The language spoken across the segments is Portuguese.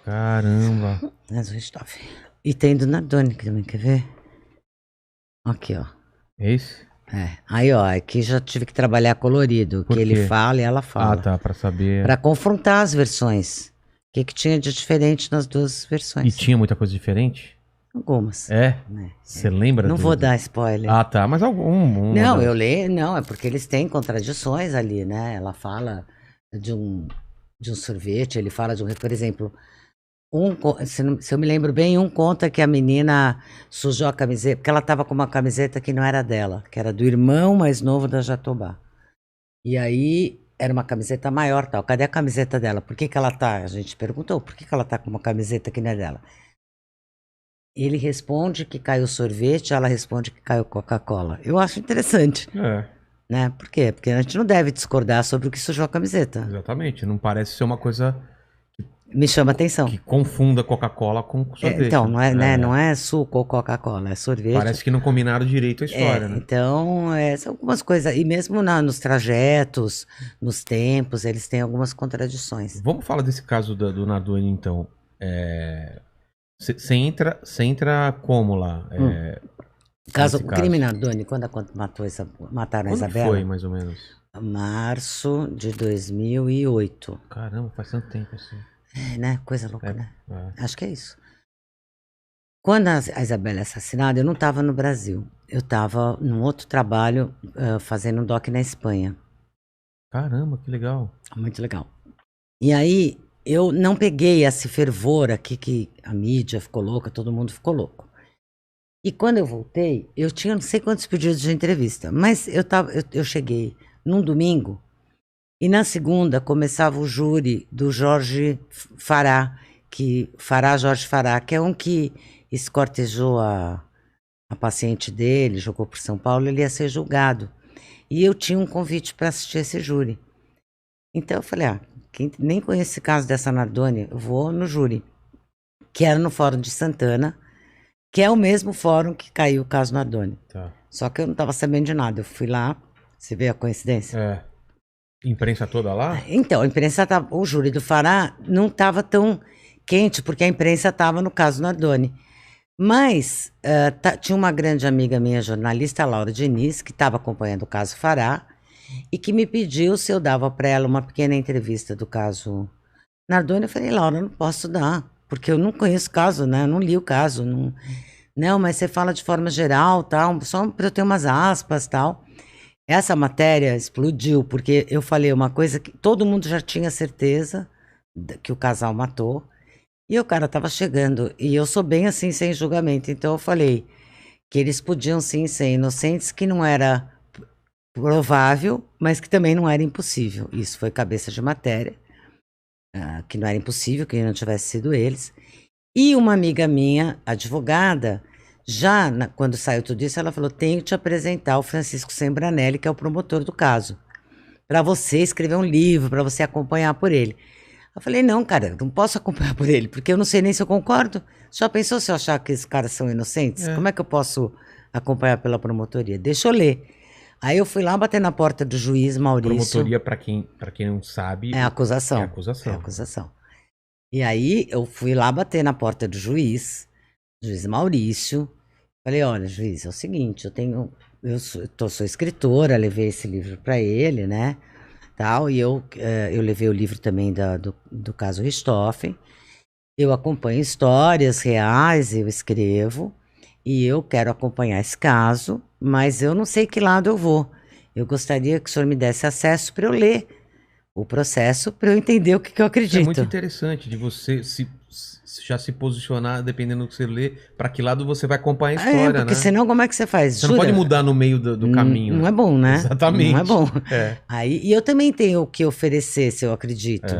Caramba. Nas Richthofen. E tem do Nardoni que também, quer ver? Aqui, ó. Esse? Aí, ó, aqui já tive que trabalhar colorido. Por Que ele quê? fala e ela fala. Ah, tá, pra saber. Pra confrontar as versões. O que tinha de diferente nas duas E versões. tinha muita coisa diferente? Algumas. É? Você lembra? Não vou dar spoiler. Ah, tá, mas algum. Não, eu leio, não, é porque eles têm contradições ali, né? Ela fala de um sorvete, ele fala de um, por exemplo, se eu me lembro bem, um conta que a menina sujou a camiseta, porque ela estava com uma camiseta que não era dela, que era do irmão mais novo da Jatobá. E aí era uma camiseta maior, tal. Cadê a camiseta dela? Por que ela tá? A gente perguntou, por que ela tá com uma camiseta que não é dela? Ele responde que caiu sorvete, ela responde que caiu Coca-Cola. Eu acho interessante. Né? Por quê? Porque a gente não deve discordar sobre o que sujou a camiseta. Exatamente. Não parece ser uma coisa Me chama atenção. que confunda Coca-Cola com sorvete. Então, não é, né? Não é suco ou Coca-Cola, é sorvete. Parece que não combinaram direito a história, né? Então, são algumas coisas. E mesmo nos trajetos, nos tempos, eles têm algumas contradições. Vamos falar desse caso do Nardoni, então. Você entra como lá? O crime Nardoni, quando mataram a Quando Isabela? foi, mais ou menos? Março de 2008. Caramba, faz tanto tempo assim. Né? Coisa louca, né? Acho que é isso. Quando a Isabela é assassinada, eu não estava no Brasil. Eu estava num outro trabalho, fazendo um doc na Espanha. Caramba, que legal. Muito legal. E aí, eu não peguei esse fervor aqui que a mídia ficou louca, todo mundo ficou louco. E quando eu voltei, eu tinha não sei quantos pedidos de entrevista, mas eu cheguei num domingo e na segunda começava o júri do Jorge Fará, Jorge Fará, que é um que escortejou a paciente dele, jogou por São Paulo, ele ia ser julgado. E eu tinha um convite para assistir esse júri. Então eu falei, nem conheço esse caso dessa Nardoni, eu vou no júri, que era no Fórum de Santana, que é o mesmo fórum que caiu o caso Nardoni. Tá. Só que eu não estava sabendo de nada. Eu fui lá, você vê a coincidência? Imprensa toda lá? Então, a imprensa o júri do Fará não estava tão quente, porque a imprensa estava no caso Nardoni. Mas tinha uma grande amiga minha, jornalista, Laura Diniz, que estava acompanhando o caso Fará, e que me pediu se eu dava para ela uma pequena entrevista do caso Nardoni. Eu falei, Laura, eu não posso dar, porque eu não conheço o caso, né? Eu não li o caso. Não, mas você fala de forma geral, tal, só para eu ter umas aspas, tal. Essa matéria explodiu, porque eu falei uma coisa que todo mundo já tinha certeza que o casal matou, e o cara estava chegando, e eu sou bem assim, sem julgamento, então eu falei que eles podiam sim ser inocentes, que não era provável, mas que também não era impossível. Isso foi cabeça de matéria, que não era impossível que não tivesse sido eles. E uma amiga minha, advogada, quando saiu tudo isso, ela falou, tenho que te apresentar o Francisco Sembranelli, que é o promotor do caso, para você escrever um livro, para você acompanhar por ele. Eu falei, não, cara, não posso acompanhar por ele, porque eu não sei nem se eu concordo. Já pensou se eu achar que esses caras são inocentes? Como é que eu posso acompanhar pela promotoria? Deixa eu ler. Aí eu fui lá bater na porta do juiz Maurício. Promotoria, para quem não sabe... É acusação. É acusação. É acusação. E aí eu fui lá bater na porta do juiz Maurício. Falei, olha, juiz, é o seguinte, sou escritora, levei esse livro para ele, né, tal, e eu levei o livro também do caso Richthofen. Eu acompanho histórias reais, eu escrevo, e eu quero acompanhar esse caso, mas eu não sei que lado eu vou. Eu gostaria que o senhor me desse acesso para eu ler o processo, para eu entender o que eu acredito. Isso é muito interessante de você já se posicionar, dependendo do que você lê, para que lado você vai acompanhar a história, porque né? senão como é que você faz? Você não pode mudar no meio do caminho. Não é bom, né? Exatamente. Não é bom. Aí, e eu também tenho o que oferecer, se eu acredito,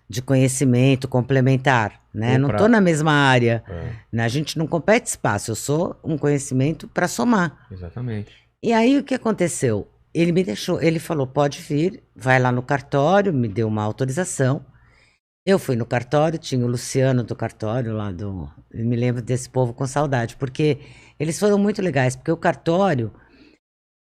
de conhecimento complementar, né? Não estou na mesma área, né? A gente não compete espaço, eu sou um conhecimento para somar. Exatamente. E aí o que aconteceu? Ele me deixou, ele falou, pode vir, vai lá no cartório, me deu uma autorização. Eu fui no cartório, tinha o Luciano do cartório lá eu me lembro desse povo com saudade, porque eles foram muito legais, porque o cartório,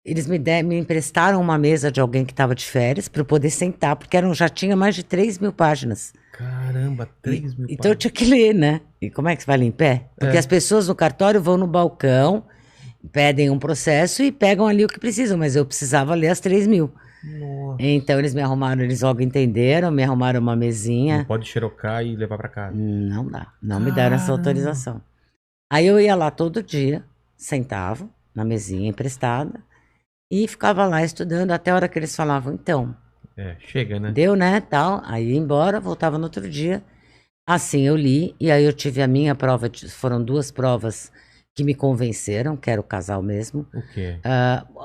eles me emprestaram uma mesa de alguém que estava de férias para eu poder sentar, porque já tinha mais de 3.000 páginas. Caramba. Caramba, 3 mil Então eu tinha que ler, né? E como é que você vai ler em pé? Porque as pessoas no cartório vão no balcão, pedem um processo e pegam ali o que precisam, mas eu precisava ler as 3 mil. Nossa. Então eles me arrumaram, eles logo entenderam, me arrumaram uma mesinha. Não pode xerocar e levar pra casa. Não dá, não me deram essa autorização. Aí eu ia lá todo dia, sentava na mesinha emprestada e ficava lá estudando até a hora que eles falavam, então, Chega, né? deu, né, tal. Aí ia embora, voltava no outro dia. Assim eu li, e aí eu tive a minha prova, foram 2 provas que me convenceram, que era o casal mesmo. O quê?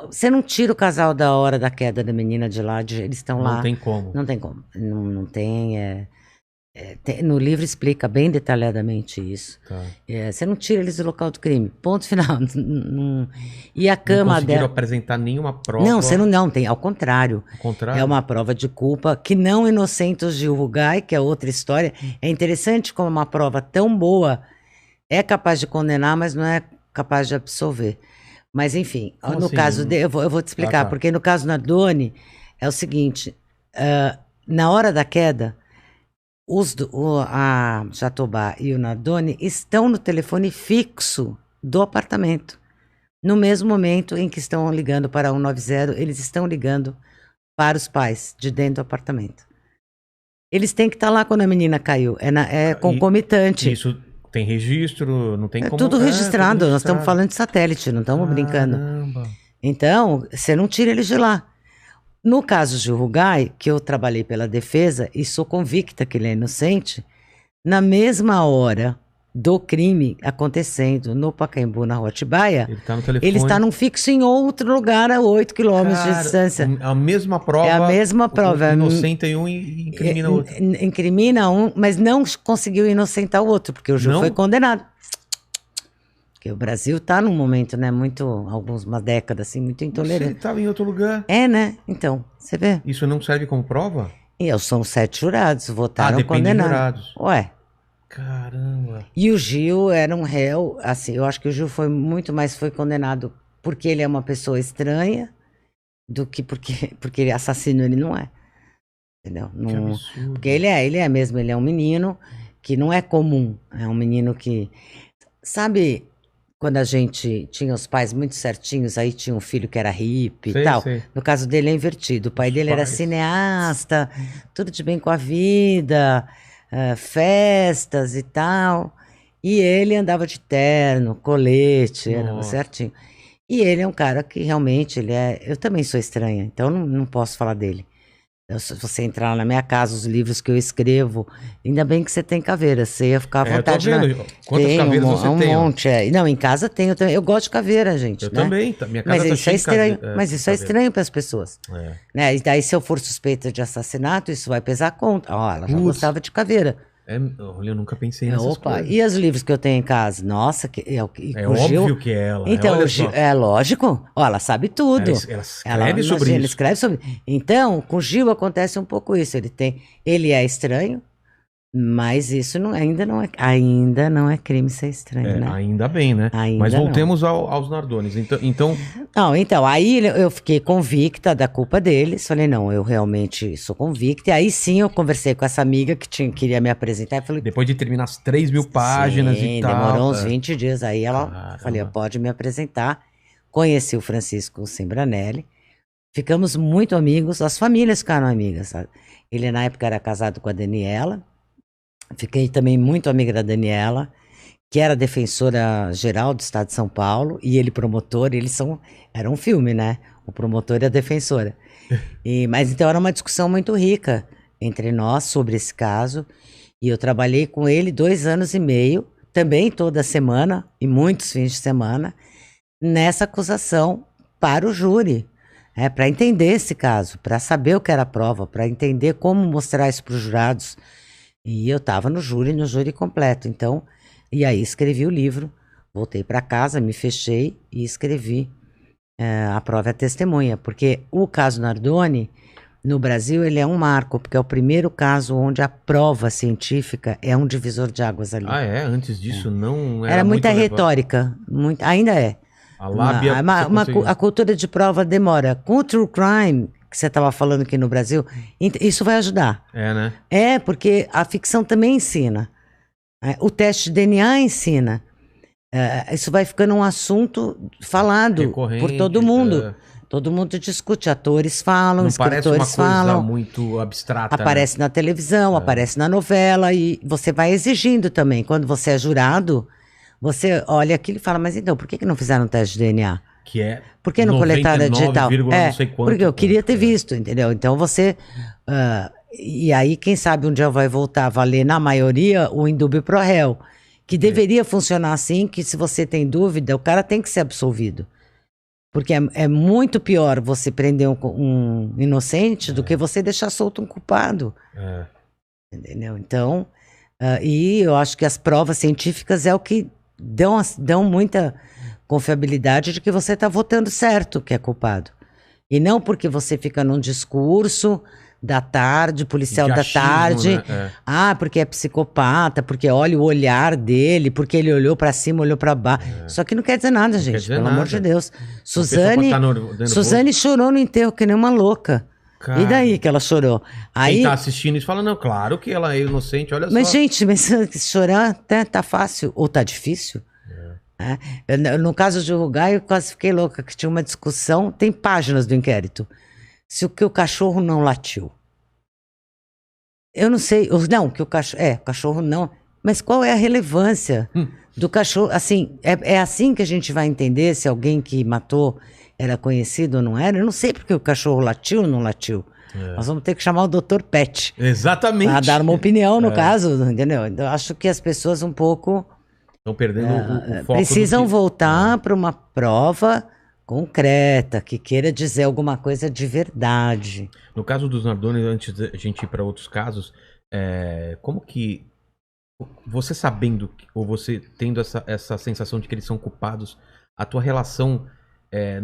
Você não tira o casal da hora da queda da menina de lá, eles estão lá. Não tem como. Não tem como. Não tem, no livro explica bem detalhadamente isso. Tá. Você não tira eles do local do crime. Ponto final. E a cama Não conseguiram dela. apresentar nenhuma prova. Não, você não tem. Ao contrário. Ao contrário? É uma prova de culpa que não inocenta os Gil Rugai, que é outra história. É interessante como uma prova tão boa é capaz de condenar, mas não é capaz de absolver. Mas, enfim, Como no assim? caso eu vou te explicar, tá. porque no caso Nardoni é o seguinte: na hora da queda, a Jatobá e o Nardoni estão no telefone fixo do apartamento. No mesmo momento em que estão ligando para 190, eles estão ligando para os pais de dentro do apartamento. Eles têm que estar lá quando a menina caiu. É concomitante. Isso tem registro, não tem como... Tudo registrado. Nós estamos falando de satélite, não estamos brincando. Então, você não tira eles de lá. No caso de Rugai, que eu trabalhei pela defesa e sou convicta que ele é inocente, na mesma hora do crime acontecendo no Pacaembu, na Rua Atibaia, Ele tá no telefone. ele está num fixo em outro lugar a 8 quilômetros de distância. A mesma prova. É a mesma prova. Inocenta um e incrimina o outro. Incrimina um, mas não conseguiu inocentar o outro, porque o Gil foi condenado. Porque o Brasil está num momento, né, uma década assim, muito intolerante. Ele estava em outro lugar. Né? Então, você vê. Isso não serve como prova? E são 7 jurados, votaram depende condenados. dos jurados. Ué. Caramba. E o Gil era um réu, assim, eu acho que o Gil foi condenado porque ele é uma pessoa estranha do que porque ele assassino ele não é. Entendeu? Que absurdo. Porque ele é um menino que não é comum, é um menino que, sabe, quando a gente tinha os pais muito certinhos, aí tinha um filho que era hippie e tal. Sei. No caso dele é invertido, o pai dele era cineasta, tudo de bem com a vida, festas e tal, e ele andava de terno, colete, era certinho. E ele é um cara que realmente, eu também sou estranha, então não posso falar dele. Se você entrar na minha casa, os livros que eu escrevo, ainda bem que você tem caveira, você ia ficar à vontade. Eu tô vendo. Quantas caveiras você tem? Um monte, Não, em casa tenho também. Eu gosto de caveira, gente. Eu né? também. Minha casa Mas tá isso é estranho. Mas isso é caveira. estranho para as pessoas. Né? E daí, se eu for suspeita de assassinato, isso vai pesar contra. Ela já gostava de caveira. Eu nunca pensei nessas coisas. E os livros que eu tenho em casa? Nossa, óbvio que é ela. Então, é lógico. Ela sabe tudo. Ela escreve sobre isso. Ela escreve sobre. Então, com o Gil acontece um pouco isso. Ele é estranho, mas isso ainda não é crime ser estranho, né? Ainda bem, né? Mas voltemos aos Nardones. Então, aí eu fiquei convicta da culpa deles. Falei, não, eu realmente sou convicta. E aí sim eu conversei com essa amiga que queria me apresentar. Falei, depois de terminar as 3 mil páginas e tal. Demorou uns 20 dias. Aí falei, pode me apresentar. Conheci o Francisco Sembranelli. Ficamos muito amigos. As famílias ficaram amigas, sabe? Ele na época era casado com a Daniela. Fiquei também muito amiga da Daniela, que era defensora geral do Estado de São Paulo, e ele promotor, era um filme, né? O promotor e a defensora. Mas então era uma discussão muito rica entre nós sobre esse caso, e eu trabalhei com ele 2 anos e meio, também toda semana, e muitos fins de semana, nessa acusação para o júri, para entender esse caso, para saber o que era a prova, para entender como mostrar isso para os jurados. E eu estava no júri completo. Então, e aí escrevi o livro, voltei para casa, me fechei e escrevi A Prova e a Testemunha. Porque o caso Nardoni, no Brasil, ele é um marco, porque é o primeiro caso onde a prova científica é um divisor de águas ali. Antes disso não era muita retórica, ainda é. A lábia... A cultura de prova demora. Com o true crime, que você estava falando aqui no Brasil, isso vai ajudar. É, né? É, porque a ficção também ensina. O teste de DNA ensina. Isso vai ficando um assunto falado Recorrente, por todo mundo. Todo mundo discute, atores falam, não parece uma escritores coisa falam. muito abstrata, Aparece na televisão, aparece na novela e você vai exigindo também. Quando você é jurado, você olha aquilo e fala, mas então, por que não fizeram um teste de DNA? Que é Por que não coletaram digital? não sei quanto, Porque eu queria ter visto, entendeu? Então você... e aí, quem sabe um dia vai voltar a valer, na maioria, o indúbio pro réu. Que deveria funcionar assim, que se você tem dúvida, o cara tem que ser absolvido. Porque é muito pior você prender um inocente do que você deixar solto um culpado. Entendeu? Então, e eu acho que as provas científicas é o que dão muita confiabilidade de que você está votando certo que é culpado. E não porque você fica num discurso da tarde, policial da tarde. Né? Porque é psicopata, porque olha o olhar dele, porque ele olhou pra cima, olhou pra baixo. Isso aqui não quer dizer nada, gente, pelo amor de Deus. Suzane chorou no enterro que nem uma louca. Cara, e daí que ela chorou? Quem tá assistindo isso fala, não, claro que ela é inocente, olha mas, só. Gente, chorar tá fácil ou tá difícil. No caso de Rugai, eu quase fiquei louca, que tinha uma discussão, tem páginas do inquérito. Se o cachorro não latiu. Eu não sei, não, que o cachorro não. Mas qual é a relevância do cachorro? Assim, é assim que a gente vai entender se alguém que matou era conhecido ou não era? Eu não sei porque o cachorro latiu ou não latiu. Nós vamos ter que chamar o Dr. Pet. Exatamente. Para dar uma opinião no caso, entendeu? Então, eu acho que as pessoas um pouco... Estão perdendo o foco. Precisam voltar para uma prova concreta, que queira dizer alguma coisa de verdade. No caso dos Nardoni, antes de a gente ir para outros casos, como que você sabendo, ou você tendo essa sensação de que eles são culpados, a tua relação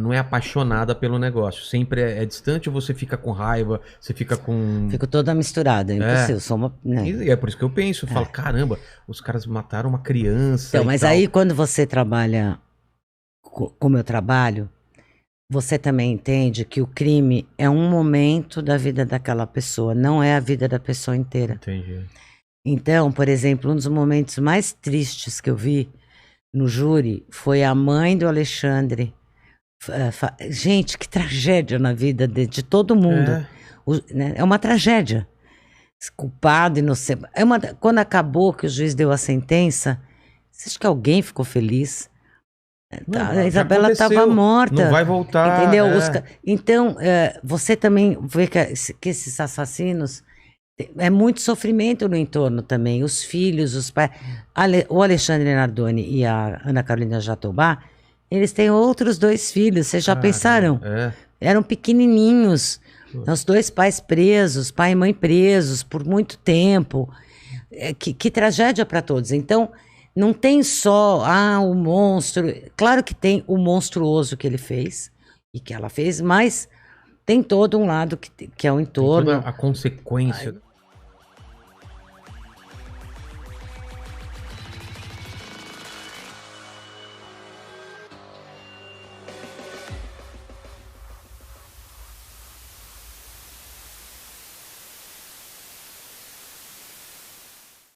não é apaixonada pelo negócio? Sempre é distante ou você fica com raiva, você fica com... Fico toda misturada, é impossível. Sou uma, né? E é por isso que eu penso, eu falo, caramba, os caras mataram uma criança. Então, mas aí quando você trabalha como eu trabalho, você também entende que o crime é um momento da vida daquela pessoa, não é a vida da pessoa inteira. Entendi. Então, por exemplo, um dos momentos mais tristes que eu vi no júri foi a mãe do Alexandre. Gente, que tragédia na vida de todo mundo. É uma tragédia. Culpado, inocente. Quando acabou que o juiz deu a sentença, você acha que alguém ficou feliz? Não, a Isabela estava morta. Não vai voltar. Entendeu? Então, você também vê que esses assassinos... É muito sofrimento no entorno também. Os filhos, os pais... O Alexandre Nardoni e a Ana Carolina Jatobá, eles têm outros 2 filhos. Vocês já pensaram? Eram pequenininhos. Os 2 pais presos, pai e mãe presos por muito tempo. Que tragédia para todos. Então... Não tem só, o monstro. Claro que tem o monstruoso que ele fez e que ela fez, mas tem todo um lado que é o entorno. Tem toda a consequência.